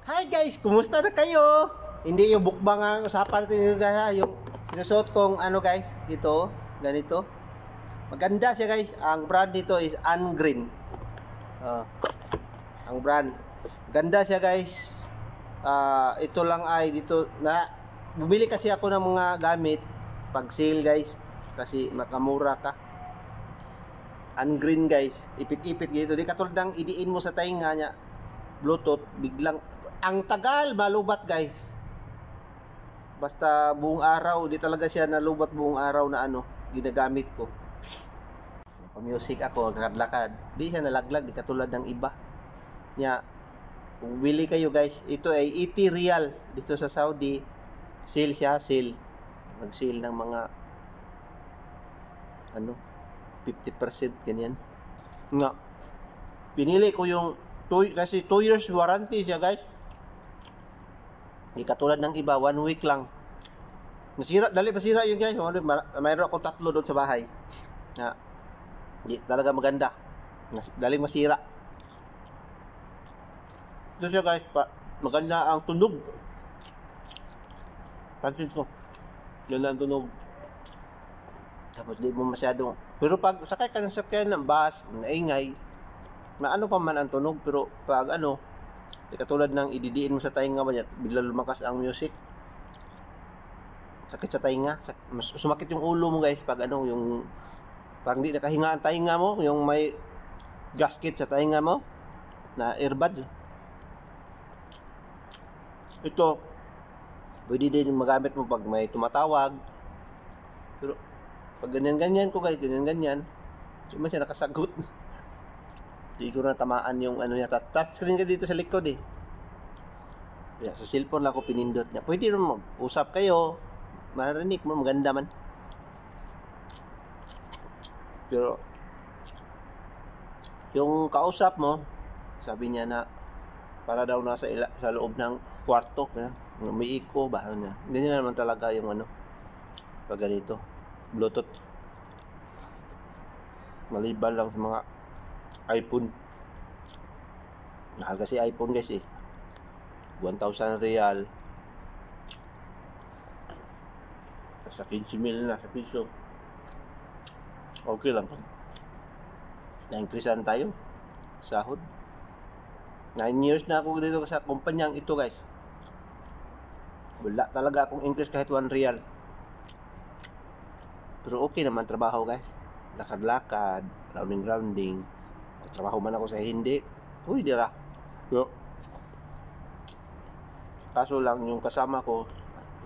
Hi guys, kumusta na kayo? Hindi yung bukbang ang usapan natin guys, ha? Yung sinusuot kong ano guys, ito, ganito. Maganda siya guys. Ang brand nito is Ungreen. Ang brand. Ganda siya guys. Ito lang ay dito na bumili kasi ako ng mga gamit pag sale guys. Kasi makamura ka. Ungreen guys. Ipit-ipit dito. Di katulad ng idiin mo sa tainga niya. Bluetooth, biglang ang tagal malubat guys. Basta buong araw, di talaga siya nalubat buong araw na ano, ginagamit ko. Pa-music ako, lakad-lakad. Di siya nalaglag, di katulad ng iba. Nya, kung bili kayo guys, ito ay 80 real dito sa Saudi. Sale siya, sale. Nag-sale ng mga ano, 50% ganyan. Nga, pinili ko yung kasi 2 years warranty siya guys. Hindi katulad ng iba, 1 week lang. Masira, dali masira yun guys. Mayroon akong 3 doon sa bahay. Na, di talaga maganda. Dali masira. Ito siya guys, maganda ang tunog. Pansin ko. Ganda ang tunog. Tapos di mo masyadong. Pero pag sakay ka ng sakyan ng bus, naingay, maano pa man ang tunog, pero pag ano, katulad ng ididiin mo sa tainga ba, bigla lumakas ang music, sakit sa tainga, sumakit yung ulo mo guys pag ano, yung parang di nakahinga ang tainga mo, yung may gasket sa tainga mo na earbuds. Ito pwede din magamit mo pag may tumatawag, pero pag ganyan-ganyan ko guys, ganyan-ganyan, di man siya nakasagot. Hindi ko na tamaan yung ano niya. Touchscreen ka dito sa likod eh. Kaya sa cellphone lang ako pinindot niya. Pwede rin mag-usap kayo. Maririnig mo, maganda man. Pero yung kausap mo, sabi niya na para daw nasa sa loob ng kwarto. May echo ba? Hindi na naman talaga yung ano. Pag ganito. Bluetooth. Maliban lang sa mga iPhone. Mahal kasi iPhone guys eh. 1,000 real. Sa 15,000 na sa piso. Okay lang. Na-increasean tayo. Sahod. 9 years na ako dito sa kumpanyang ito guys. Wala talaga akong increase kahit 1 real. Pero okay naman trabaho guys. Lakad-lakad. Rounding. Trabaho man ako sa hindi. Uy, dira. Pero, kaso lang yung kasama ko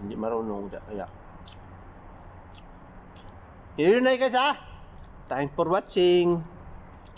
hindi marunong kaya. Yun na guys ha. Thanks for watching.